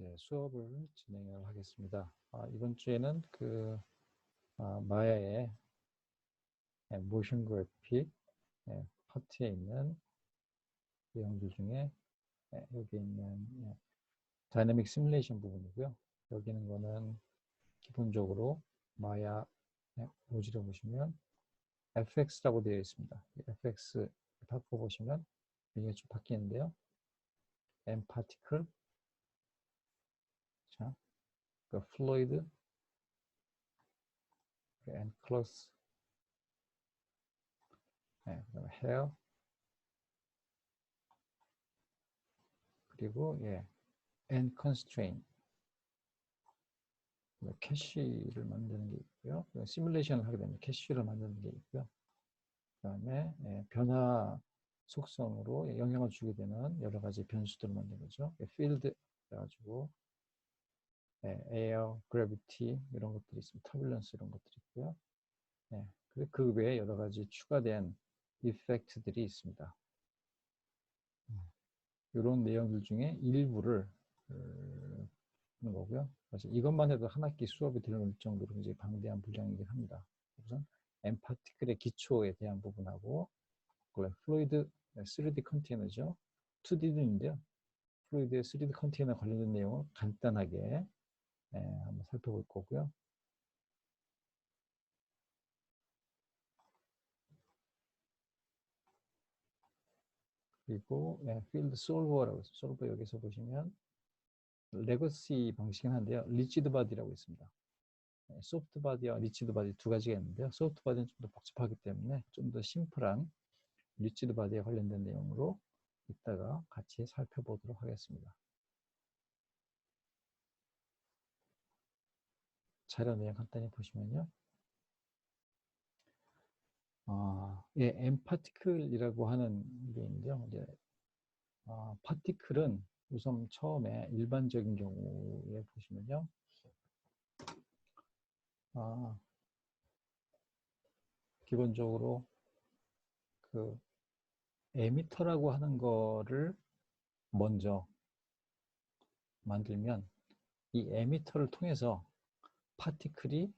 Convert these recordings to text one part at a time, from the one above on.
네, 수업을 진행을 하겠습니다. 이번 주에는 마야의 모션 그래픽 파트에 있는 내용들 중에 여기 있는 다이내믹 시뮬레이션 부분이고요. 여기 있는 거는 기본적으로 마야 오지를 보시면 FX라고 되어 있습니다. FX 바꿔보시면 이게 좀 바뀌는데요. M 파티클, 자, 플루이드, and close, 그다음에 hair, 그리고 and constraint, 캐시를 만드는 게 있고요. 시뮬레이션을 하게 되면 캐시를 만드는 게 있고요. 그 다음에 변화 속성으로 영향을 주게 되는 여러 가지 변수들을 만드는 거죠. 필드 그래가지고 에어, 그래비티 이런 것들이 있습니다. 터뷸런스 이런 것들이 있고요. 그리고 그 외에 여러 가지 추가된 이펙트들이 있습니다. 이런 내용들 중에 일부를 하는 거고요. 그래서 이것만 해도 한 학기 수업이 될 정도로 굉장히 방대한 분량이긴 합니다. 우선 엠파티클의 기초에 대한 부분하고 플루이드 3D 컨테이너죠. 2D도 있는데요. 플루이드의 3D 컨테이너 관련된 내용을 간단하게 한번 살펴볼 거고요. 그리고 필드 솔버라고 있어요. 솔버 여기서 보시면 레거시 방식은 한데요. 리지드 바디라고 있습니다. 소프트 바디와 리치드 바디 두 가지가 있는데요. 소프트 바디는 좀 더 복잡하기 때문에 좀 더 심플한 리치드 바디에 관련된 내용으로 이따가 같이 살펴보도록 하겠습니다. 자료 내용 간단히 보시면요. 엠파티클이라고 하는 게 있는데요. 이제 파티클은 우선 처음에 일반적인 경우에 보시면요. 기본적으로 그 에미터라고 하는 거를 먼저 만들면 이 에미터를 통해서 파티클이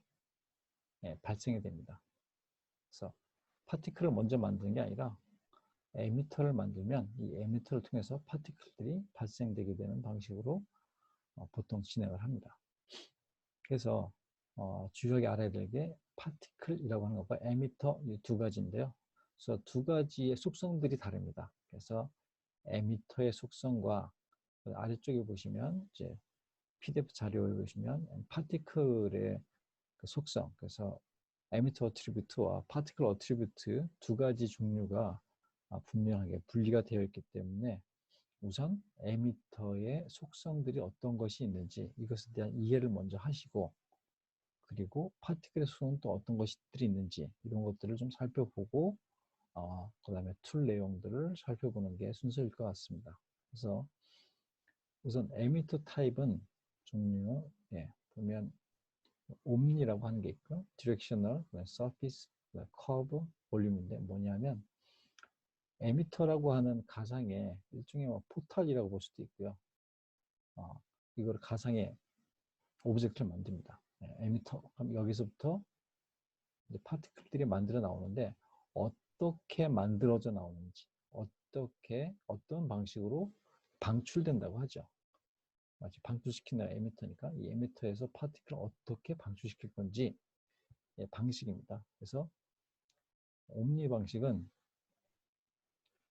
발생이 됩니다. 그래서 파티클을 먼저 만드는 게 아니라 에미터를 만들면 이 에미터를 통해서 파티클들이 발생되게 되는 방식으로 보통 진행을 합니다. 그래서 주요하게 알아야 될 게 파티클이라고 하는 것과 에미터 이 두 가지인데요. 그래서 두 가지의 속성들이 다릅니다. 그래서 에미터의 속성과 아래쪽에 보시면 이제 PDF 자료에 보시면 파티클의 그 속성, 그래서 에미터 어트리뷰트와 파티클 어트리뷰트 두 가지 종류가 분명하게 분리가 되어 있기 때문에 우선 에미터의 속성들이 어떤 것이 있는지 이것에 대한 이해를 먼저 하시고, 그리고 파티클의 속성은 또 어떤 것들이 있는지 이런 것들을 좀 살펴보고 그 다음에 툴 내용들을 살펴보는 게 순서일 것 같습니다. 그래서 우선 에미터 타입은 종류 보면 옴니라고 하는 게 있고 디렉셔널, 서피스, 커브, 볼륨인데 뭐냐면 에미터라고 하는 가상의 일종의 포탈이라고 볼 수도 있고요. 이걸 가상의 오브젝트를 만듭니다. 에미터 그럼 여기서부터 이제 파티클들이 만들어 나오는데 어떻게 만들어져 나오는지, 어떤 방식으로 방출된다고 하죠. 마치 방출시키는 에미터니까 이 에미터에서 파티클을 어떻게 방출시킬 건지 방식입니다. 그래서 옴니 방식은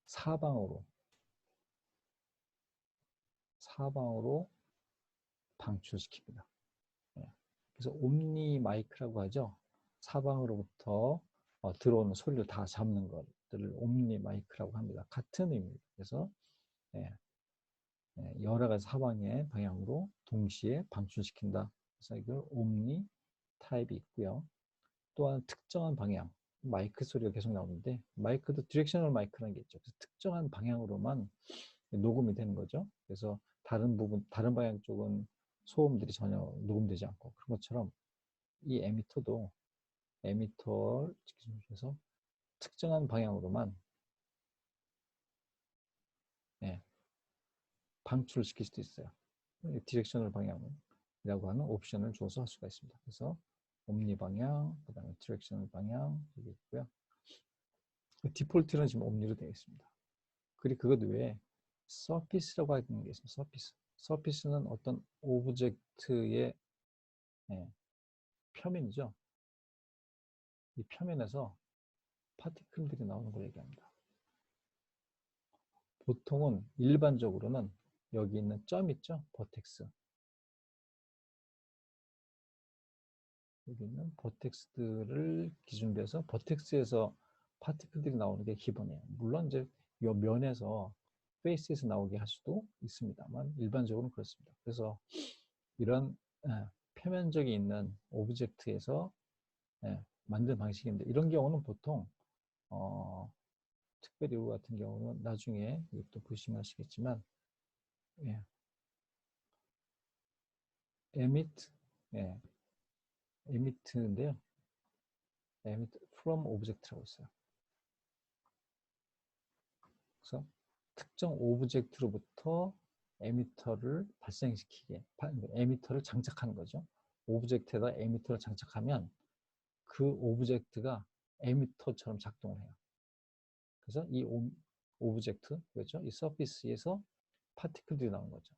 사방으로 방출시킵니다. 그래서 옴니 마이크라고 하죠. 사방으로부터 들어오는 소리를 다 잡는 것들을 옴니 마이크라고 합니다. 같은 의미입니다. 그래서 여러 가지 사방의 방향으로 동시에 방출시킨다. 그래서 이걸 옴니 타입이 있고요. 또한 특정한 방향, 마이크 소리가 계속 나오는데 마이크도 디렉셔널 마이크라는 게 있죠. 그래서 특정한 방향으로만 녹음이 되는 거죠. 그래서 다른 방향 쪽은 소음들이 전혀 녹음되지 않고, 그런 것처럼 이 에미터도 에미터를 해서 특정한 방향으로만 방출을 시킬 수도 있어요. 디렉셔널 방향이라고 하는 옵션을 줘서 할 수가 있습니다. 그래서 옴니 방향, 그 다음에 디렉셔널 방향 여기 있고요. 디폴트는 지금 옴니로 되어 있습니다. 그리고 그것 외에 서피스라고 하는 게 있습니다. 서피스. 서피스는 어떤 오브젝트의 표면이죠. 이 표면에서 파티클들이 나오는 걸 얘기합니다. 보통은 일반적으로는 여기 있는 점 있죠? 버텍스. 여기 있는 버텍스들을 기준으로 해서 버텍스에서 파티클들이 나오는 게 기본이에요. 물론 이제 이 면에서 페이스에서 나오게 할 수도 있습니다만 일반적으로는 그렇습니다. 그래서 이런 표면적이 있는 오브젝트에서 만든 방식인데 이런 경우는 보통 특별히 이거 같은 경우는 나중에 또 보시면 아시겠지만 emit, emit인데요. emit from object라고 있어요. 그래서 특정 오브젝트로부터 에미터를 발생시키게, 에미터를 장착하는 거죠. 오브젝트에다 에미터를 장착하면 그 오브젝트가 에미터처럼 작동을 해요. 그래서 이 오브젝트, 그렇죠? 이 서피스에서 파티클들이 나오는 거죠.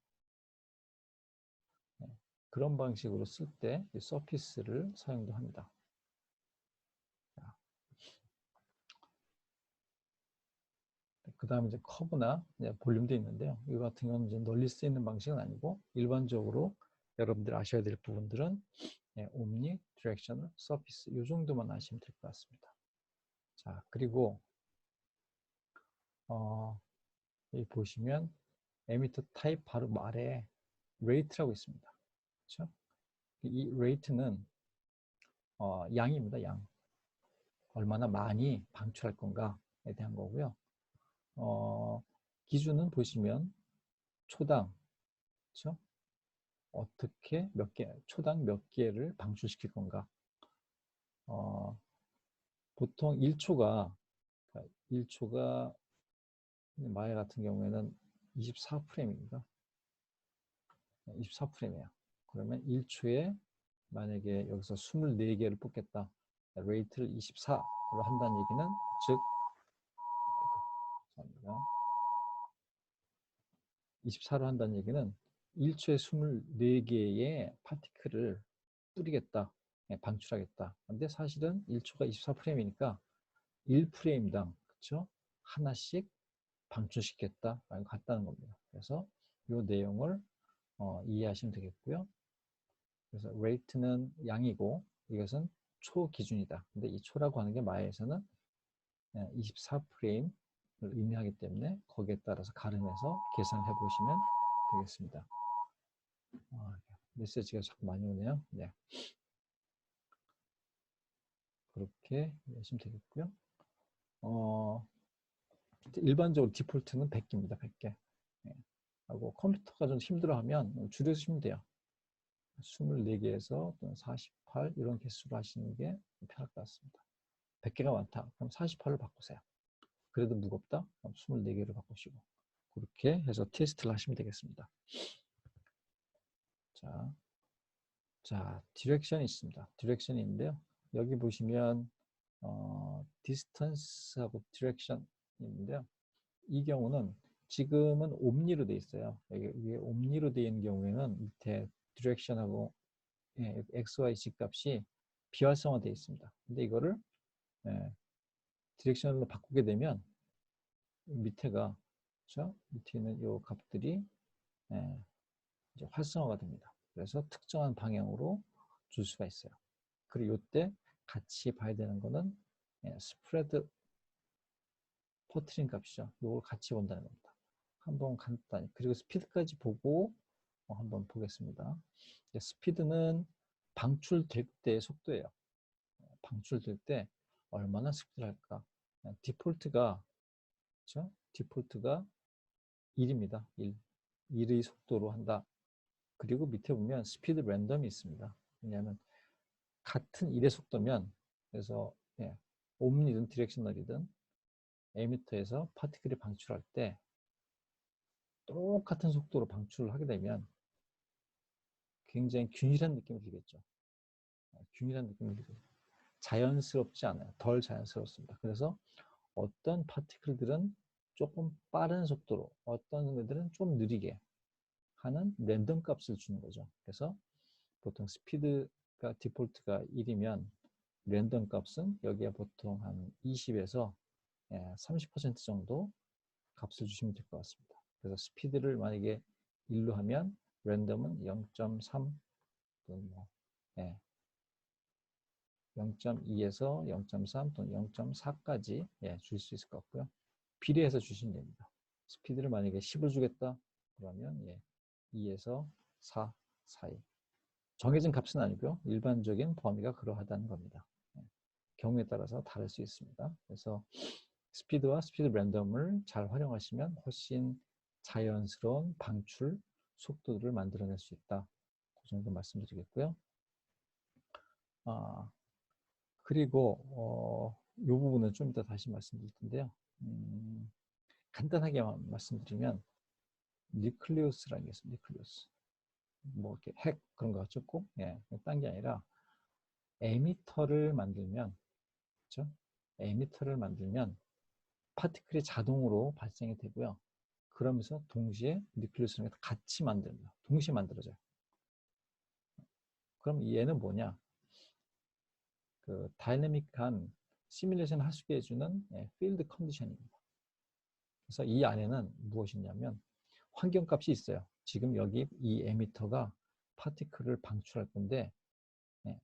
그런 방식으로 쓸 때 이 서피스를 사용도 합니다. 그 다음에 이제 커브나 볼륨도 있는데요. 이거 같은 경우는 이제 널리 쓰이는 방식은 아니고 일반적으로 여러분들이 아셔야 될 부분들은 옴니, 디렉셔널, 서피스 이 정도만 아시면 될 것 같습니다. 자, 그리고 여기 보시면 에미터 타입 바로 아래에 레이트라고 있습니다. 그렇죠? 이 레이트는 양입니다. 양. 얼마나 많이 방출할 건가에 대한 거고요. 기준은 보시면 초당, 그렇죠? 어떻게 몇 개, 초당 몇 개를 방출시킬 건가. 보통 1초가 마야 같은 경우에는 24프레임입니다. 24프레임이에요. 그러면 1초에 만약에 여기서 24개를 뽑겠다. 레이트를 24로 한다는 얘기는 즉 24로 한다는 얘기는 1초에 24개의 파티클을 뿌리겠다. 방출하겠다. 근데 사실은 1초가 24프레임이니까 1프레임당 그렇죠? 하나씩 방출시켰다 라고 같다는 겁니다. 그래서 이 내용을 이해하시면 되겠고요. 그래서 rate는 양이고 이것은 초 기준이다. 근데 이 초라고 하는 게 마야에서는 24프레임을 의미하기 때문에 거기에 따라서 가름해서 계산해 보시면 되겠습니다. 메시지가 자꾸 많이 오네요. 네. 그렇게 하시면 되겠고요. 일반적으로 디폴트는 100개입니다. 100개. 하고 컴퓨터가 좀 힘들어하면 줄여주시면 돼요. 24개에서 또는 48 이런 개수로 하시는 게 편할 것 같습니다. 100개가 많다. 그럼 48로 바꾸세요. 그래도 무겁다. 그럼 24개로 바꾸시고 그렇게 해서 테스트를 하시면 되겠습니다. 자, 디렉션이 있습니다. 디렉션이 있는데요. 여기 보시면 디스턴스하고 디렉션이 있는데요. 이 경우는 지금은 옴니로 되어 있어요. 여기 위에 옴니로 되어 있는 경우에는 밑에 디렉션하고 XYZ 값이 비활성화되어 있습니다. 근데 이거를 디렉션으로 바꾸게 되면 밑에가 그렇죠? 밑에 있는 이 값들이 이제 활성화가 됩니다. 그래서 특정한 방향으로 줄 수가 있어요. 그리고 이때 같이 봐야 되는 거는 스프레드 퍼트린 값이죠. 이걸 같이 본다는 겁니다. 한번 간단히 그리고 스피드까지 보고 한번 보겠습니다. 스피드는 방출될 때의 속도예요. 방출될 때 얼마나 스피드를 할까? 디폴트가 그렇죠? 디폴트가 1입니다. 1의 속도로 한다. 그리고 밑에 보면 스피드 랜덤이 있습니다. 왜냐하면 같은 1의 속도면 그래서 옴니든 디렉셔널이든 에미터에서 파티클이 방출할 때 똑같은 속도로 방출을 하게 되면 굉장히 균일한 느낌이 들겠죠. 균일한 느낌이 들고 자연스럽지 않아요. 덜 자연스럽습니다. 그래서 어떤 파티클들은 조금 빠른 속도로, 어떤 것들은 좀 느리게 하는 랜덤 값을 주는 거죠. 그래서 보통 스피드가 디폴트가 1이면 랜덤 값은 여기에 보통 한 20에서 30% 정도 값을 주시면 될 것 같습니다. 그래서 스피드를 만약에 1로 하면 랜덤은 0.3 또는 0.2에서 0.3 또는 0.4까지 줄 수 있을 것 같고요. 비례해서 주시면 됩니다. 스피드를 만약에 10을 주겠다 그러면 2에서 4 사이. 정해진 값은 아니고요. 일반적인 범위가 그러하다는 겁니다. 경우에 따라서 다를 수 있습니다. 그래서 스피드와 스피드 랜덤을 잘 활용하시면 훨씬 자연스러운 방출 속도를 만들어낼 수 있다. 그 정도 말씀드리겠고요. 그리고 이 부분은 좀 이따 다시 말씀드릴 텐데요. 간단하게 말씀드리면 뉴클리우스라는 게 있습니다. 뉴클리우스. 뭐 이렇게 핵 그런 거 같죠? 꼭 딴 게 아니라 에미터를 만들면, 그렇죠? 에미터를 만들면 파티클이 자동으로 발생이 되고요. 그러면서 동시에 뉴클리우스랑 같이 만듭니다. 동시에 만들어져요. 그럼 얘는 뭐냐? 그 다이내믹한 시뮬레이션 할 수 있게 해주는 필드 컨디션입니다. 그래서 이 안에는 무엇이냐면 환경값이 있어요. 지금 여기 이 에미터가 파티클을 방출할 건데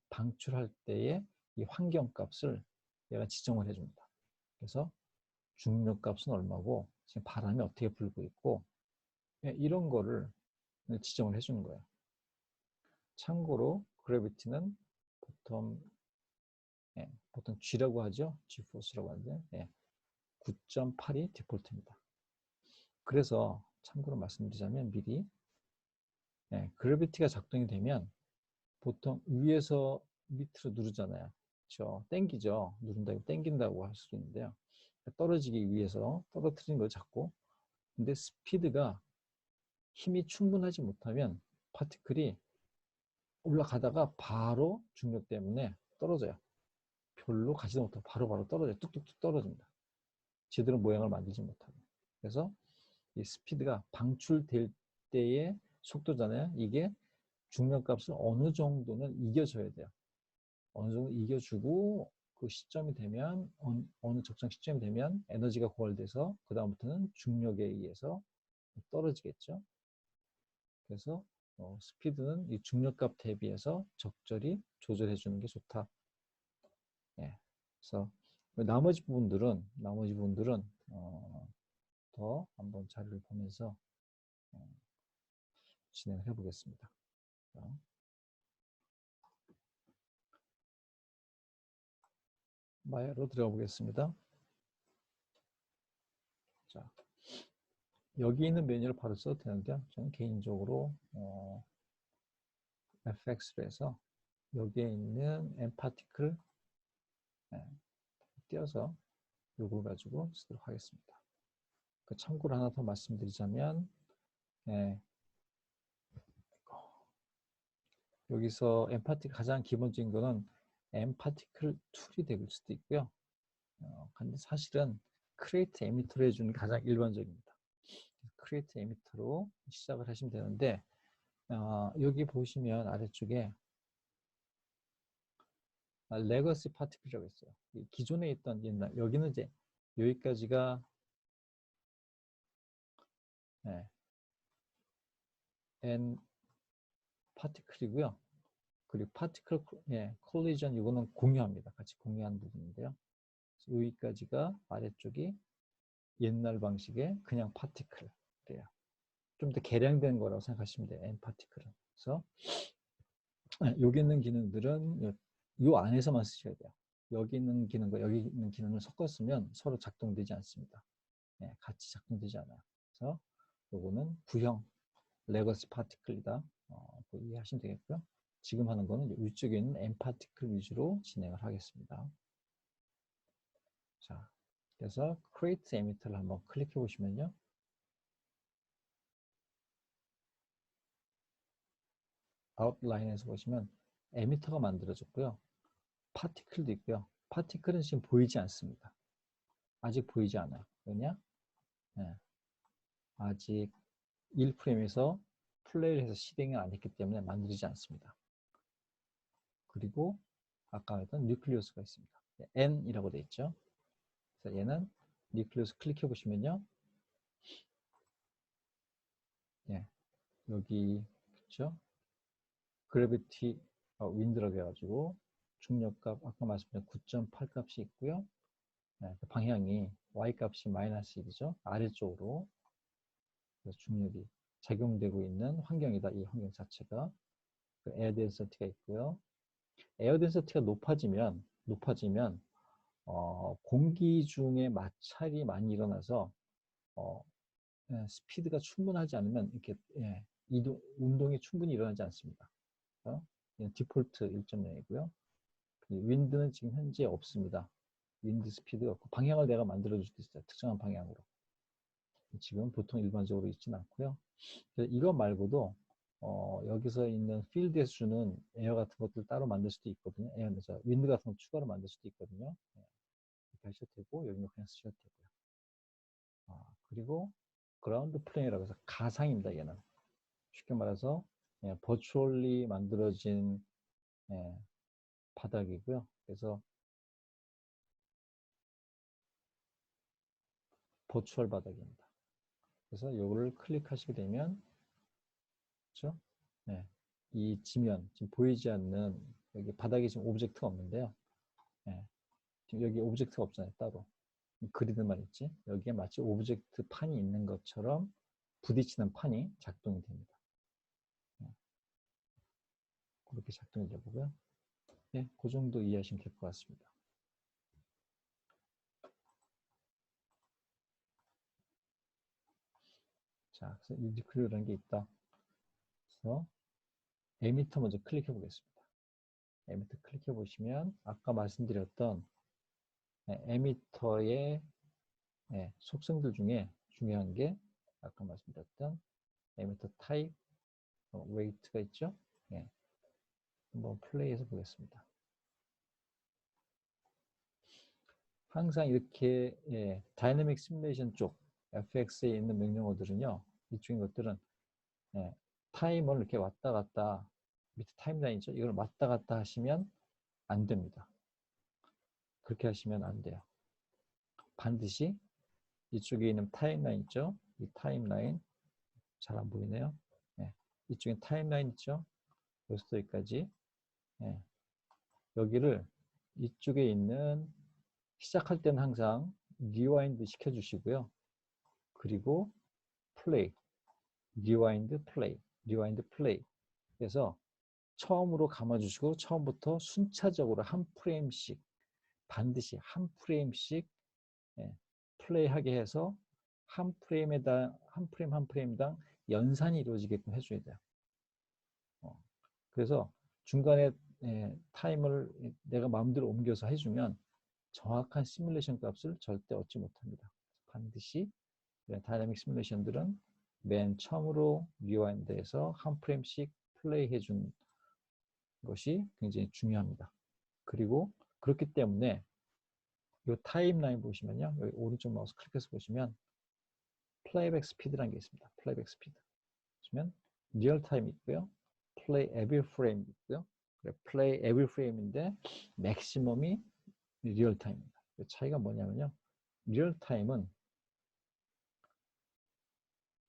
방출할 때의 이 환경값을 얘가 지정을 해줍니다. 그래서 중력값은 얼마고 지금 바람이 어떻게 불고 있고 이런 거를 지정을 해주는 거예요. 참고로 그래비티는 보통 G라고 하죠. G포스라고 하는데 9.8이 디폴트입니다. 그래서 참고로 말씀드리자면 미리 그래비티가 작동이 되면 보통 위에서 밑으로 누르잖아요. 그렇죠? 땡기죠. 누른다고 땡긴다고 할 수도 있는데요. 떨어지기 위해서 떨어뜨리는 걸 잡고, 근데 스피드가 힘이 충분하지 못하면 파티클이 올라가다가 바로 중력 때문에 떨어져요. 별로 가지도 못하고 바로 떨어져요. 뚝뚝뚝 떨어집니다. 제대로 모양을 만들지 못하고. 그래서 이 스피드가 방출될 때의 속도잖아요. 이게 중력값을 어느 정도는 이겨줘야 돼요. 어느 정도 이겨주고 그 시점이 되면 어느 적정 시점이 되면 에너지가 고갈돼서 그 다음부터는 중력에 의해서 떨어지겠죠. 그래서 스피드는 이 중력값 대비해서 적절히 조절해 주는 게 좋다. 그래서 나머지 부분들은 더 한번 자료를 보면서 진행을 해보겠습니다. 마야로 들어가 보겠습니다. 자, 여기 있는 메뉴를 바로 써도 되는데요. 저는 개인적으로 FX로 해서 여기에 있는 엠파티클 띄어서 요걸 가지고 쓰도록 하겠습니다. 그 참고로 하나 더 말씀드리자면 여기서 엠파티클 가장 기본적인 거는 엠파티클 툴이 될 수도 있고요. 근데 사실은 크리에이트 에미터로 해주는 게 가장 일반적입니다. 크리에이트 에미터로 시작을 하시면 되는데 여기 보시면 아래쪽에 레거시 파티클이라고 있어요. 기존에 있던 옛날 여기는 이제 여기까지가 N 파티클이고요. 그리고 파티클 콜리전 이거는 공유합니다. 같이 공유하는 부분인데요. 여기까지가 아래쪽이 옛날 방식의 그냥 파티클이에요. 좀 더 개량된 거라고 생각하시면 돼요. N 파티클은. 그래서 여기 있는 기능들은 이 안에서만 쓰셔야 돼요. 여기 있는 기능과 여기 있는 기능을 섞었으면 서로 작동되지 않습니다. 같이 작동되지 않아요. 그래서 요거는 구형 레거시 파티클이다. 이해하시면 되겠고요. 지금 하는 거는 위쪽에 있는 M 파티클 위주로 진행을 하겠습니다. 자, 그래서 Create Emitter를 한번 클릭해 보시면요. 아웃라인에서 보시면 에미터가 만들어졌고요. 파티클도 있고요. 파티클은 지금 보이지 않습니다. 아직 보이지 않아요. 왜냐? 네. 아직 1프레임에서 플레이를 해서 실행을 안 했기 때문에 만들어지지 않습니다. 그리고 아까 했던 뉴클리우스가 있습니다. N이라고 되어 있죠. 그래서 얘는 뉴클리우스 클릭해 보시면요. 예, 여기 그렇죠? 그래비티 윈드라고 해가지고 중력값 아까 말씀드린 9.8 값이 있고요. 네, 그 방향이 y 값이 마이너스 1이죠. 아래쪽으로. 그래서 중력이 작용되고 있는 환경이다. 이 환경 자체가. 그 에어 덴서티가 있고요. 에어 덴서티가 높아지면 공기 중에 마찰이 많이 일어나서 스피드가 충분하지 않으면 이렇게 운동이 충분히 일어나지 않습니다. 디폴트 1.0이고요. 윈드는 지금 현재 없습니다. 윈드 스피드가 없고 방향을 내가 만들어줄 수도 있어요. 특정한 방향으로. 지금 보통 일반적으로 있지는 않고요. 이거 말고도 여기서 있는 필드에서 주는 에어 같은 것들 따로 만들 수도 있거든요. 윈드 같은 거 추가로 만들 수도 있거든요. 이렇게 하셔도 되고 여기는 그냥 쓰셔도 되고요. 그리고 그라운드 플레인이라고 해서 가상입니다. 얘는 쉽게 말해서 버추얼리 만들어진 바닥이고요. 그래서 버추얼 바닥입니다. 그래서 이거를 클릭하시게 되면 그렇죠? 네. 이 지면 지금 보이지 않는 여기 바닥에 지금 오브젝트가 없는데요. 네. 지금 여기 오브젝트가 없잖아요. 따로 그리드만 있지. 여기에 마치 오브젝트 판이 있는 것처럼 부딪히는 판이 작동이 됩니다. 네. 그렇게 작동이 되고요. 네, 그 정도 이해하시면 될 것 같습니다. 자, 그래서 뉴클리어라는 게 있다. 그래서 에미터 먼저 클릭해 보겠습니다. 에미터 클릭해 보시면 아까 말씀드렸던 에미터의 속성들 중에 중요한 게 아까 말씀드렸던 에미터 타입, 웨이트가 있죠. 한번 플레이해서 보겠습니다. 항상 이렇게 다이내믹 시뮬레이션 쪽 FX에 있는 명령어들은요. 이쪽인 것들은 타임을 이렇게 왔다 갔다 밑에 타임라인 있죠. 이걸 왔다 갔다 하시면 안 됩니다. 그렇게 하시면 안 돼요. 반드시 이쪽에 있는 타임라인 있죠. 이 타임라인 잘 안 보이네요. 이쪽에 타임라인 있죠. 여기서 여기까지 여기를 이쪽에 있는 시작할 때는 항상 리와인드 시켜주시고요. 그리고 플레이, 리와인드 플레이, 리와인드 플레이. 그래서 처음으로 감아주시고 처음부터 순차적으로 한 프레임씩 반드시 한 프레임씩 플레이하게 해서 한 프레임에다 한 프레임당 연산이 이루어지게끔 해줘야 돼요. 그래서 중간에 타임을 내가 마음대로 옮겨서 해주면 정확한 시뮬레이션 값을 절대 얻지 못합니다. 반드시 다이내믹 시뮬레이션들은 맨 처음으로 리와인드해서 한 프레임씩 플레이 해준 것이 굉장히 중요합니다. 그리고 그렇기 때문에 이 타임라인 보시면요. 여기 오른쪽 마우스 클릭해서 보시면 플레이백 스피드라는 게 있습니다. 플레이백 스피드. 보시면 리얼 타임 있고요. 플레이 에브리 프레임 있고요. 플레이 에브리 프레임인데 맥시멈이 리얼 타임입니다. 차이가 뭐냐면요. 리얼 타임은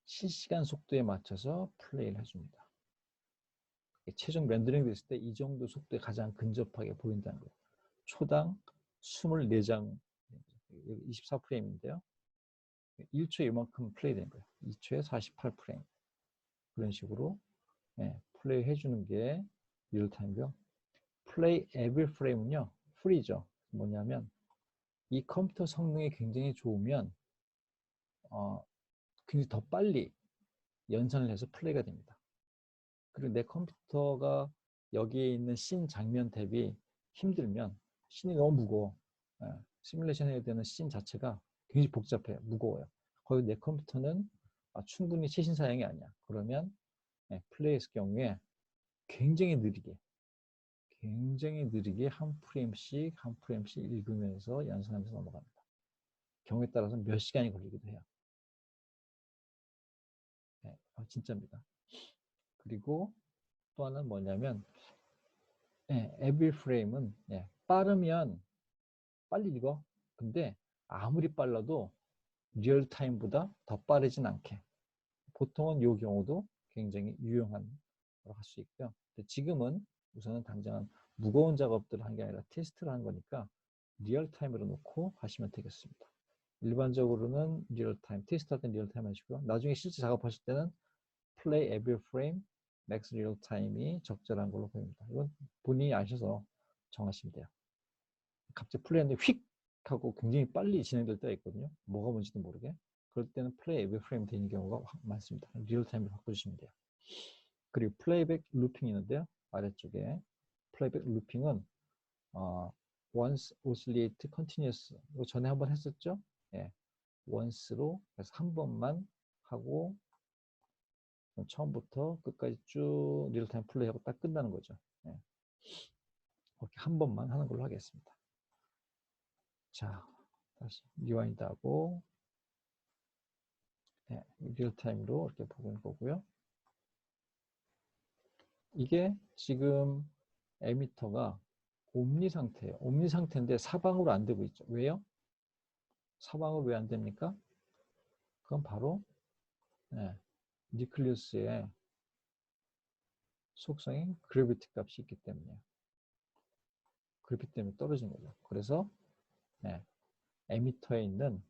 실시간 속도에 맞춰서 플레이를 해줍니다. 최종 렌더링 됐을 때 이 정도 속도에 가장 근접하게 보인다는 거예요. 초당 24장 24프레임인데요. 1초에 이만큼 플레이 되는 거예요. 2초에 48프레임. 그런 식으로 플레이 해주는 게 리얼타임이고요. 플레이 에브리 프레임은요. 프리죠. 뭐냐면 이 컴퓨터 성능이 굉장히 좋으면 굉장히 더 빨리 연산을 해서 플레이가 됩니다. 그리고 내 컴퓨터가 여기에 있는 씬 장면 대비 힘들면 씬이 너무 무거워. 시뮬레이션 해야 되는 씬 자체가 굉장히 복잡해요. 무거워요. 거기 내 컴퓨터는 충분히 최신 사양이 아니야. 그러면 플레이했을 경우에 굉장히 느리게 한 프레임씩 읽으면서 연산하면서 넘어갑니다. 경우에 따라서 몇 시간이 걸리기도 해요. 네, 진짜입니다. 그리고 또 하나는 뭐냐면 every frame은 빠르면 빨리 읽어. 근데 아무리 빨라도 리얼타임보다 더 빠르진 않게. 보통은 이 경우도 굉장히 유용한 걸 할 수 있고요. 근데 지금은 우선은 당장은 무거운 작업들을 한 게 아니라 테스트를 한 거니까 리얼타임으로 놓고 하시면 되겠습니다. 일반적으로는 리얼타임, 테스트할 때 리얼타임 하시고요. 나중에 실제 작업하실 때는 play every frame, max real time이 적절한 걸로 보입니다. 이건 본인이 아셔서 정하시면 돼요. 갑자기 플레이하는데 휙 하고 굉장히 빨리 진행될 때가 있거든요. 뭐가 뭔지도 모르게. 그럴 때는 플레이 에브리 프레임 되는 경우가 많습니다. 리얼타임으로 바꿔주시면 돼요. 그리고 플레이백 루핑이 있는데요. 아래쪽에 플레이백 루핑은 once, oscillate, continuous 이거 전에 한번 했었죠? 예, once로 그래서 한 번만 하고 처음부터 끝까지 쭉 리얼타임 플레이하고 딱 끝나는 거죠. 예. 이렇게 한 번만 하는 걸로 하겠습니다. 자, 다시 리와인드 하고 리얼타임으로 이렇게 보고 있는 거고요. 이게 지금 에미터가 옴니 상태예요. 옴니 상태인데 사방으로 안 되고 있죠. 왜요? 사방으로 왜 안 됩니까? 그건 바로 니클리우스의 속성인 그래비티 값이 있기 때문이에요. 그래비티 때문에 떨어진 거죠. 그래서 에미터에 있는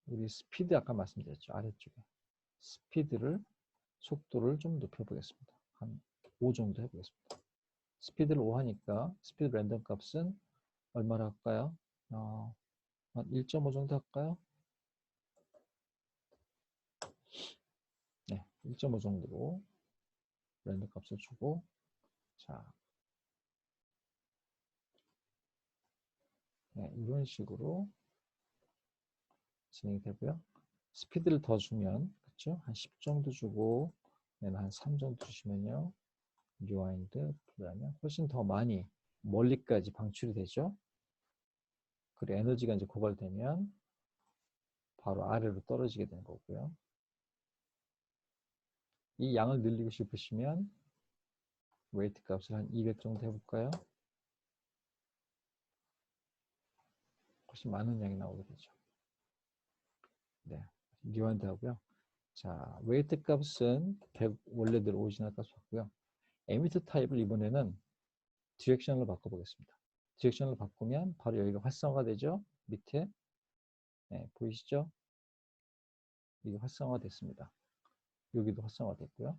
우리 스피드 아까 말씀드렸죠. 아래쪽에 스피드를 속도를 좀 높여보겠습니다. 한 5 정도 해보겠습니다. 스피드를 5 하니까 스피드 랜덤 값은 얼마나 할까요? 한 1.5 정도 할까요? 네, 1.5 정도로 랜덤 값을 주고 자, 이런 식으로 진행이 되고요. 스피드를 더 주면 그렇죠? 한 10 정도 주고 한 3 정도 주시면요. 리와인드 플레이하면 훨씬 더 많이 멀리까지 방출이 되죠. 그리고 에너지가 이제 고갈되면 바로 아래로 떨어지게 되는 거고요. 이 양을 늘리고 싶으시면 웨이트 값을 한 200 정도 해볼까요? 훨씬 많은 양이 나오게 되죠. 네, 리와인드 하고요. 자, 웨이트 값은 100 원래대로 오리지널 값 받고요. 에미터 타입을 이번에는 디렉션을 바꿔보겠습니다. 디렉션을 바꾸면 바로 여기가 활성화가 되죠. 밑에 보이시죠? 이게 활성화 됐습니다. 여기도 활성화 됐고요.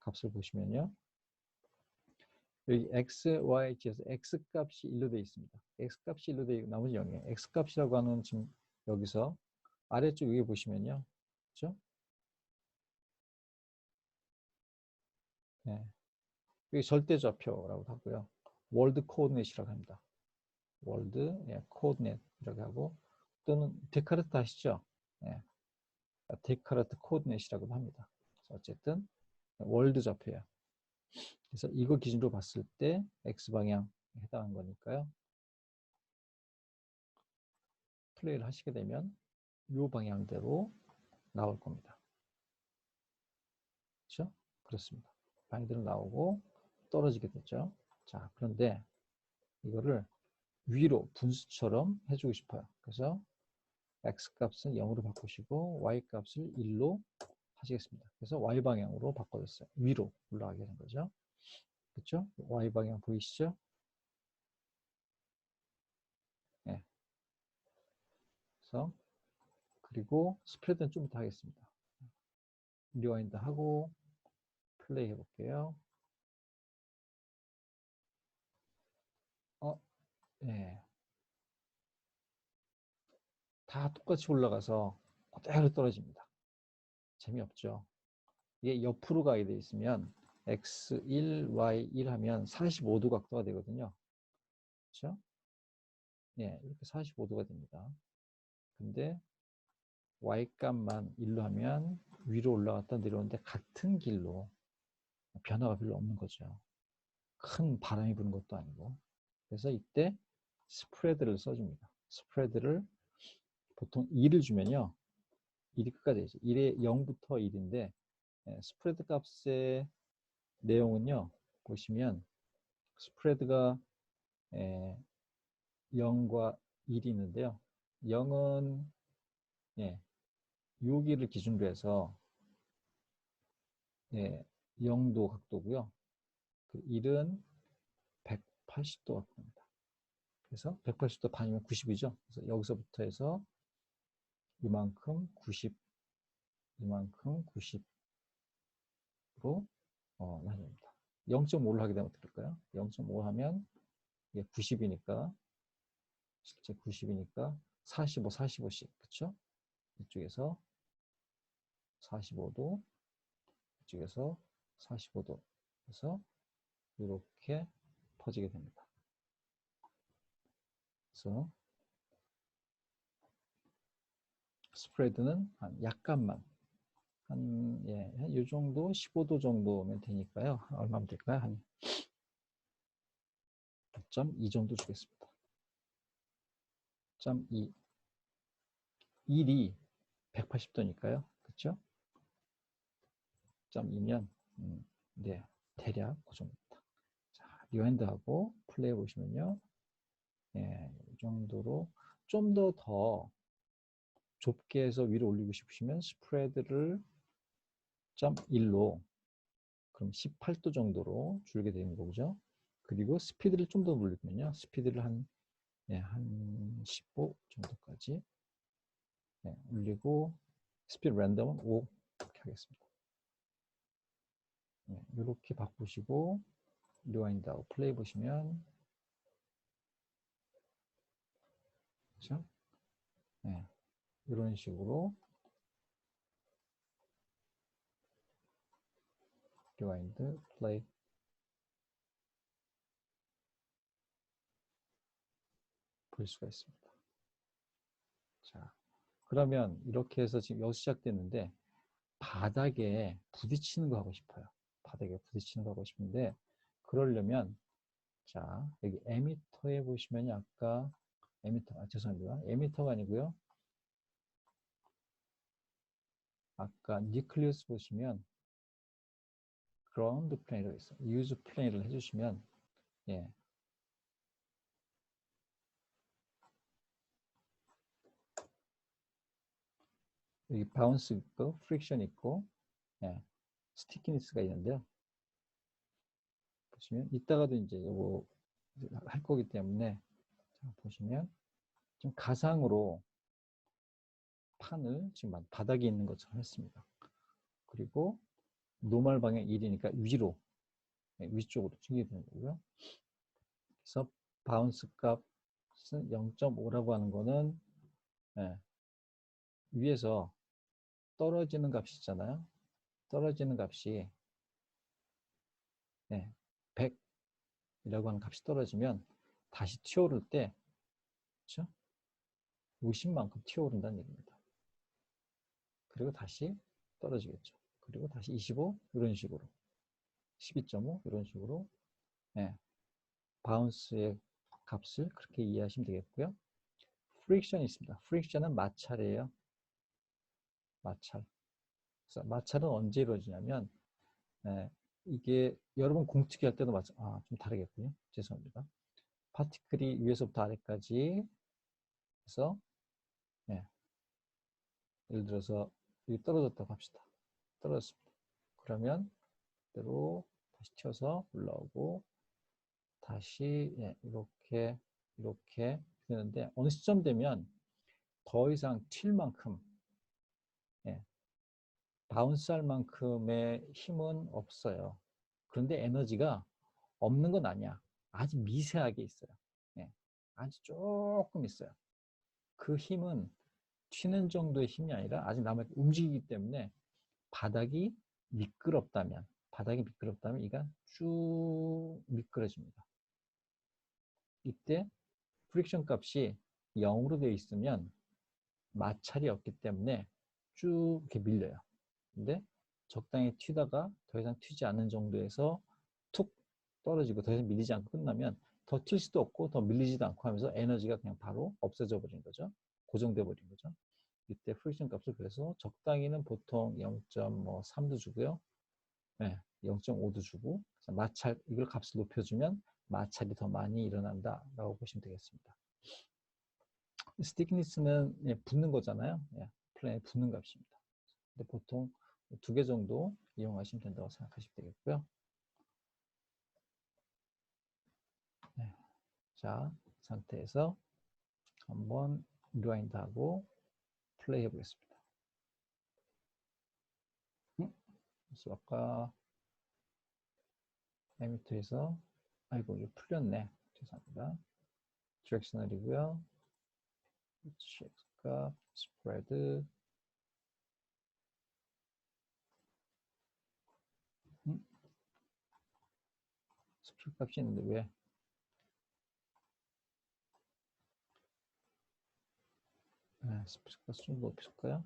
값을 보시면요. 여기 x, y, z에서 x 값이 1로 되어 있습니다. x 값이 1로 되어 있고 나머지 0이에요. x 값이라고 하는 지금 여기서 아래쪽 위에 보시면요. 그렇죠? 여기 절대좌표라고 하고요. 월드 코오디네이트라고 합니다. 월드 코오디네이트라고 하고 또는 데카르트 아시죠? 데카르트 코오디네이트라고도 합니다. 어쨌든 월드 좌표예요. 그래서 이거 기준으로 봤을 때 X방향에 해당하는 거니까요. 플레이를 하시게 되면 이 방향대로 나올 겁니다. 그렇죠? 그렇습니다. 방향대로 나오고 떨어지게 되죠. 자, 그런데 이거를 위로 분수처럼 해주고 싶어요. 그래서 X값은 0으로 바꾸시고 Y값을 1로 하시겠습니다. 그래서 Y방향으로 바꿔줬어요. 위로 올라가게 된 거죠. 그렇죠? Y방향 보이시죠? 네. 그래서 그리고 스프레드는 좀 이따 하겠습니다. 리와인드 하고 플레이 해볼게요. 네. 다 똑같이 올라가서 그대로 떨어집니다. 재미없죠. 이게 옆으로 가게 돼 있으면 x1, y1 하면 45도 각도가 되거든요. 그렇죠? 네, 이렇게 45도가 됩니다. 근데 y값만 1로 하면 위로 올라갔다 내려오는데 같은 길로 변화가 별로 없는 거죠. 큰 바람이 부는 것도 아니고. 그래서 이때 스프레드를 써줍니다. 스프레드를 보통 2를 주면요. 1이 끝까지 되죠. 1에 0부터 1인데 스프레드 값의 내용은요. 보시면 스프레드가 0과 1이 있는데요. 0은 6일을 기준으로 해서 0도 각도고요. 1은 180도 각도입니다. 그래서 180도 반이면 90이죠. 그래서 여기서부터 해서 이만큼 90, 이만큼 90으로 나뉩니다. 0.5를 하게 되면 어떻게 될까요? 0.5 하면 이게 90이니까 실제 90이니까 45, 45씩 그렇죠? 이쪽에서 45도, 이쪽에서 45도 해서 이렇게 퍼지게 됩니다. 그래서 스프레드는 약간만 한 이 정도 15도 정도면 되니까요. 얼마면 될까요? 한 0.2 정도 주겠습니다. 0.2 1이 180도니까요. 그렇죠? 0.2면 네, 대략 그 정도입니다. 자, 리와인드하고 플레이 보시면요. 이 정도로 좀 더 좁게 해서 위로 올리고 싶으시면 스프레드를 0.1로 그럼 18도 정도로 줄게 되는 거죠. 그리고 스피드를 좀 더 올리면요. 스피드를 한 15 정도까지 올리고 스피드 랜덤은 5 이렇게 하겠습니다. 이렇게 바꾸시고 리와인드하고 플레이 보시면 그렇죠? 이런 식으로 리와인드 플레이 볼 수가 있습니다. 자, 그러면 이렇게 해서 지금 여기서 시작됐는데 바닥에 부딪히는 거 하고 싶어요. 바닥에 부딪히는 거 하고 싶은데 그러려면 자 여기 에미터에 보시면 아까 에미터 죄송합니다. 에미터가 아니고요. 아까 뉴클리우스 보시면 그라운드 플레이로 있어요. 유즈 플레이를 해주시면 여기 바운스 있고 프릭션 있고 스티키니스가 있는데요. 보시면 이따가도 이제 이거 할 거기 때문에 자, 보시면 지금 가상으로 판을 지금 바닥에 있는 것처럼 했습니다. 그리고 노멀 방향 1이니까 위로 위쪽으로 튀게 되는 거고요. 그래서 바운스 값은 0.5라고 하는 거는 위에서 떨어지는 값이 있잖아요. 떨어지는 값이 100이라고 하는 값이 떨어지면 다시 튀어오를 때 그렇죠? 50만큼 튀어오른다는 얘기입니다. 그리고 다시 떨어지겠죠. 그리고 다시 25 이런 식으로 12.5 이런 식으로 바운스의 값을 그렇게 이해하시면 되겠고요. 프릭션이 있습니다. 프릭션은 마찰이에요. 마찰. 그래서 마찰은 언제 이루어지냐면 이게 여러분 공치기 할 때도 좀 다르겠군요. 죄송합니다. 파티클이 위에서부터 아래까지 해서 예를 들어서 여기 떨어졌다고 합시다. 떨어졌습니다. 그러면 그대로 다시 튀어서 올라오고 다시 이렇게 되는데 어느 시점 되면 더 이상 튈 만큼 바운스할 만큼의 힘은 없어요. 그런데 에너지가 없는 건 아니야. 아주 미세하게 있어요. 아주 조금 있어요. 그 힘은 튀는 정도의 힘이 아니라 아직 남아 움직이기 때문에 바닥이 미끄럽다면 이가 쭉 미끄러집니다. 이때 프릭션 값이 0으로 되어 있으면 마찰이 없기 때문에 쭉 이렇게 밀려요. 근데 적당히 튀다가 더 이상 튀지 않는 정도에서 툭 떨어지고 더 이상 밀리지 않고 끝나면 더 튈 수도 없고 더 밀리지도 않고 하면서 에너지가 그냥 바로 없어져 버린 거죠. 고정돼 버린 거죠. 이때 프릭션 값을 그래서 적당히는 보통 0.3도 주고요. 네, 0.5도 주고 마찰 이걸 값을 높여주면 마찰이 더 많이 일어난다라고 보시면 되겠습니다. 스티키니스는 붙는 거잖아요. 플레인에 붙는 값입니다. 근데 보통 2개 정도 이용하시면 된다고 생각하시면 되겠고요. 네. 자, 상태에서 한번 리와인드하고 플레이 해보겠습니다. 그래서 아까 에미터에서 아이고 이게 풀렸네. 죄송합니다. 디렉셔널이고요. 값 스프레드 스프레드 값이 있는데 왜 스프레드 값 좀 높일까요?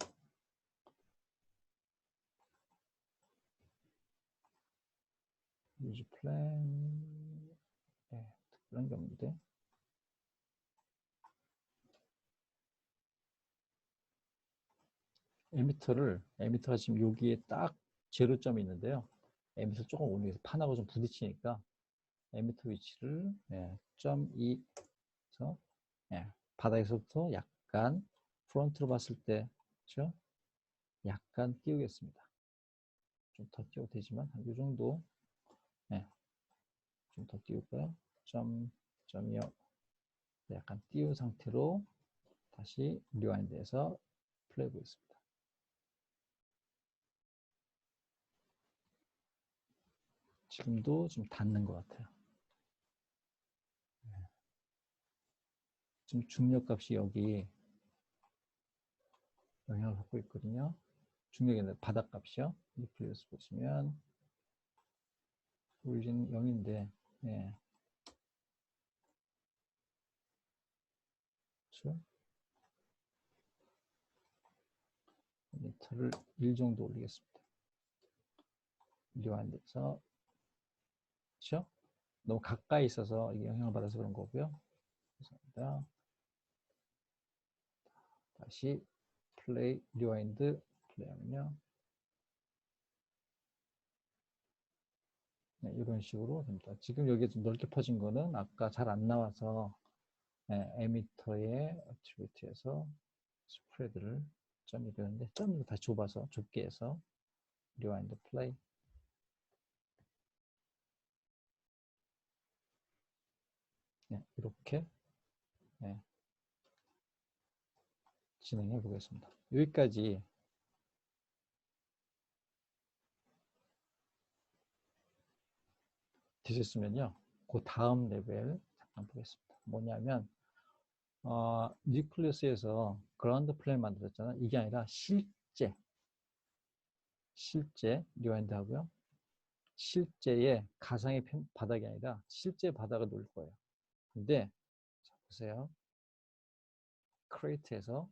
유즈 플랜 특별한 게 없는데 에미터가 지금 여기에 딱 제로점이 있는데요. 에미터 조금 올리면서 판하고 좀 부딪히니까 에미터 위치를 0.2에서 바닥에서부터 약간 프론트로 봤을 때 그렇죠? 약간 띄우겠습니다. 좀 더 띄워도 되지만 한 이 정도 좀 더 띄울까요? 0.2 약간 띄운 상태로 다시 리와인드해서 플레이 보겠습니다. 지금도 좀 닿는 것 같아요. 지금 중력값이 여기 영향을 받고 있거든요. 중력의 바닥값이요. 뉴클리어스 보시면 오리진 0인데 그렇죠? 미터를 1 정도 올리겠습니다. 리와인드해서 그렇죠? 너무 가까이 있어서 이게 영향을 받아서 그런 거고요. 죄송합니다. 다시 플레이 리와인드 플레이하면요. 이런 식으로 됩니다. 지금 여기에 좀 넓게 퍼진 거는 아까 잘 안 나와서 에미터의 어트리뷰트에서 스프레드를 점이 되는데 점을 다시 좁아서 좁게 해서 리와인드 플레이 이렇게 진행해 보겠습니다. 여기까지 되셨으면요. 그 다음 레벨 잠깐 보겠습니다. 뭐냐면 뉴클리어스에서 그라운드 플레인 만들었잖아요. 이게 아니라 실제 리와인드 하고요. 실제의 가상의 바닥이 아니라 실제 바닥을 놓을 거예요. 근데 자 보세요. 크레이트에서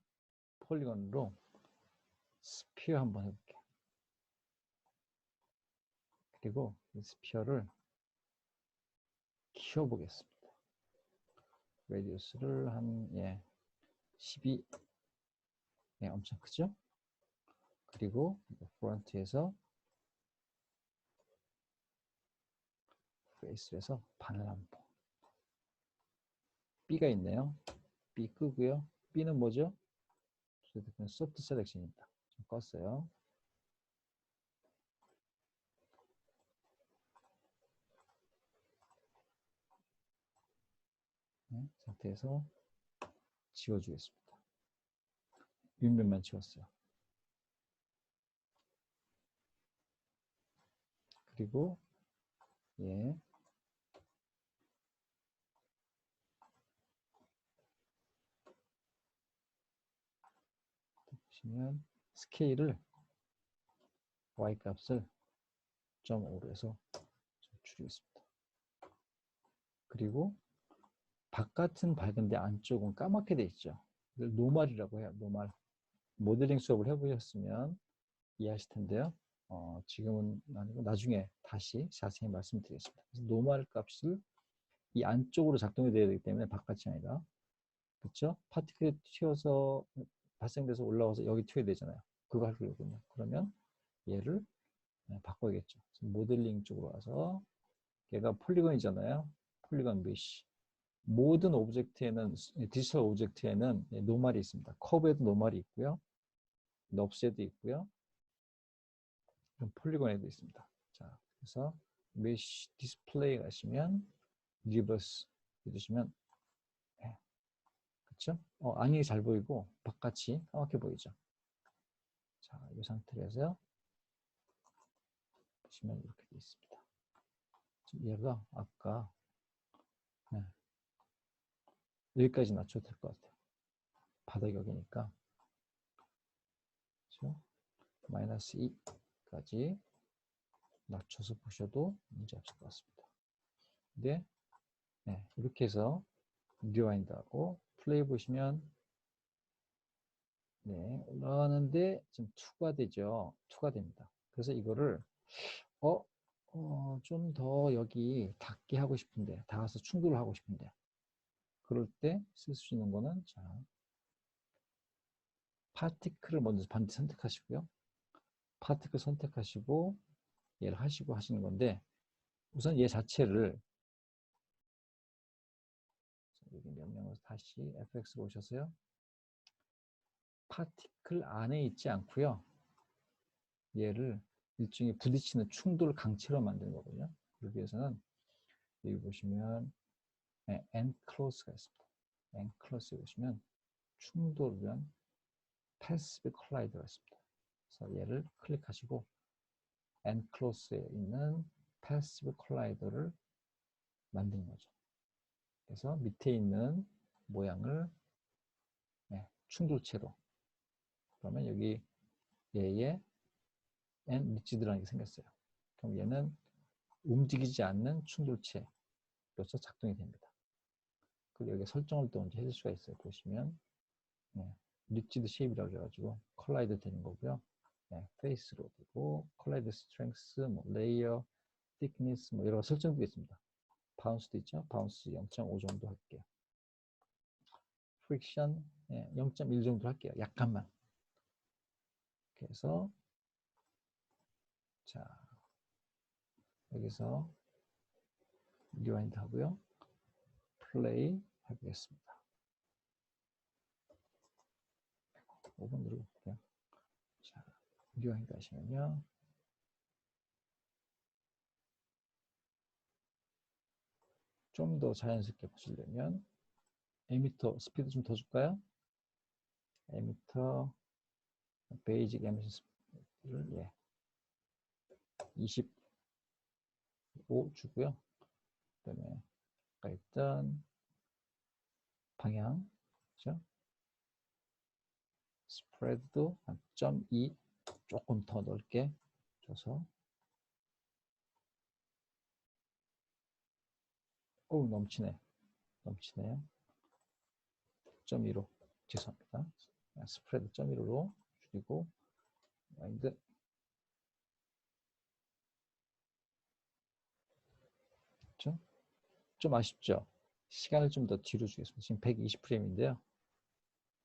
폴리곤으로 스피어 한번 해볼게요. 그리고 이 스피어를 키워보겠습니다. 레디우스를 한 12 엄청 크죠? 그리고 프론트에서 페이스에서 반을 한번 B가 있네요. B 끄고요. B는 뭐죠? 소프트 셀렉션입니다. 좀 껐어요. 상태에서 지워주겠습니다. 윗면만 지웠어요. 그리고 보시면 스케일을 Y 값을 0.5로 해서 좀 줄이겠습니다. 그리고 바깥은 밝은데 안쪽은 까맣게 돼 있죠. 이걸 노말이라고 해요. 노말. 모델링 수업을 해보셨으면 이해하실 텐데요. 지금은 아니고 나중에 다시 자세히 말씀드리겠습니다. 그래서 노멀 값을 이 안쪽으로 작동이 되어야 되기 때문에 바깥이 아니라, 그렇죠? 파티클이 튀어서 발생돼서 올라와서 여기 튀어야 되잖아요. 그거 하려거든요. 그러면 얘를 바꿔야겠죠. 모델링 쪽으로 와서 얘가 폴리건이잖아요. 폴리건 메쉬. 모든 오브젝트에는, 디지털 오브젝트에는 노멀이 있습니다. 커브에도 노멀이 있고요. 넙스에도 있고요. 폴리곤에도 있습니다. 자, 그래서 메쉬 디스플레이 가시면 리버스 해주시면, 그렇죠? 안이 잘 보이고 바깥이 까맣게 보이죠. 자, 이 상태에서 보시면 이렇게 되어 있습니다. 얘가 아까 여기까지 낮춰도 될 것 같아요. 바닥 여기니까, 그렇죠? 마이너스 2까지 낮춰서 보셔도 문제 없을 것 같습니다. 근데 이렇게 해서 리와인드하고 플레이 보시면 올라가는데 지금 2가 되죠. 2가 됩니다. 그래서 이거를 좀 더 여기 닿게 하고 싶은데, 닿아서 충돌을 하고 싶은데, 그럴 때 쓸 수 있는 거는, 자, 파티클을 먼저 반드시 선택하시고요. 파티클 선택하시고 얘를 하시고 하시는 건데, 우선 얘 자체를 여기 명령으로 다시 fx로 오셔서요. 파티클 안에 있지 않고요. 얘를 일종의 부딪히는 충돌 강체로 만드는 거거든요. 그러기 위해서는 여기 보시면 enclose가 있습니다. enclose에 보시면 충돌은 passive collider가 있습니다. 그래서 얘를 클릭하시고 enclose에 있는 passive collider를 만드는 거죠. 그래서 밑에 있는 모양을 충돌체로, 그러면 여기 얘의 n 리지드라는 게 생겼어요. 그럼 얘는 움직이지 않는 충돌체로서 작동이 됩니다. 그리고 여기 설정을 또 언제 해줄 수가 있어요. 보시면 리지드 쉐입이라고 해가지고 컬라이드 되는 거고요. 페이스로 되고 컬라이드 스트렝스, 뭐 레이어, thickness 뭐 여러 설정도 있습니다. 바운스도 있죠. 바운스 0.5 정도 할게요. 프릭션 0.1 정도 할게요. 약간만. 그래서 자, 여기서 리와인드 하고요. 플레이 해보겠습니다. 5번 누르볼게요. 자, 리와인드 하시면요. 좀 더 자연스럽게 보시려면 에미터 스피드 좀 더 줄까요? 에미터 베이직 에미션 스피드를 25 주고요. 그다음에 아까 했던 방향, 그렇죠? 스프레드도 한 0.2 조금 더 넓게 줘서, 넘치네요. 0.15 죄송합니다. 스프레드 0.15로 줄이고 와인드. 그렇죠? 좀 아쉽죠? 시간을 좀 더 뒤로 주겠습니다. 지금 120프레임인데요.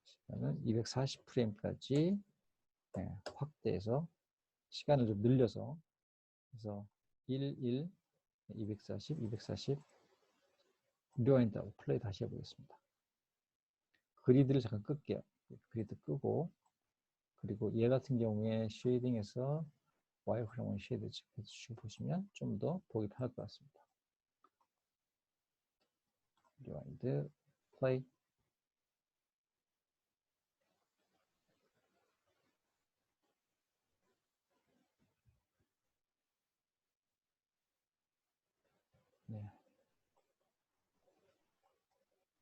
시간은 240프레임까지 확대해서 시간을 좀 늘려서, 그래서 1, 240, 240 리와인드하고 플레이 다시 해보겠습니다. 그리드를 잠깐 끌게요. 그리드 끄고, 그리고 얘 같은 경우에 쉐이딩에서 와이어프레임 쉐이드 해주시고 보시면 좀 더 보기 편할 것 같습니다. 리와인드, 플레이.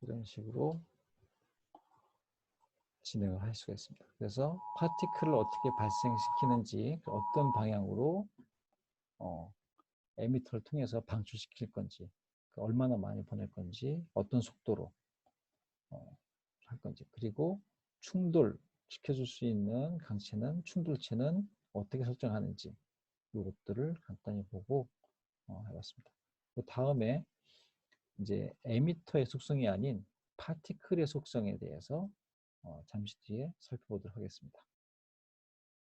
이런 식으로 진행을 할 수가 있습니다. 그래서 파티클을 어떻게 발생시키는지, 어떤 방향으로 에미터를 통해서 방출시킬 건지, 얼마나 많이 보낼 건지, 어떤 속도로 할 건지, 그리고 충돌 시켜줄 수 있는 강체는, 충돌체는 어떻게 설정하는지, 요것들을 간단히 보고 해봤습니다. 그 다음에 이제 에미터의 속성이 아닌 파티클의 속성에 대해서 잠시 뒤에 살펴보도록 하겠습니다.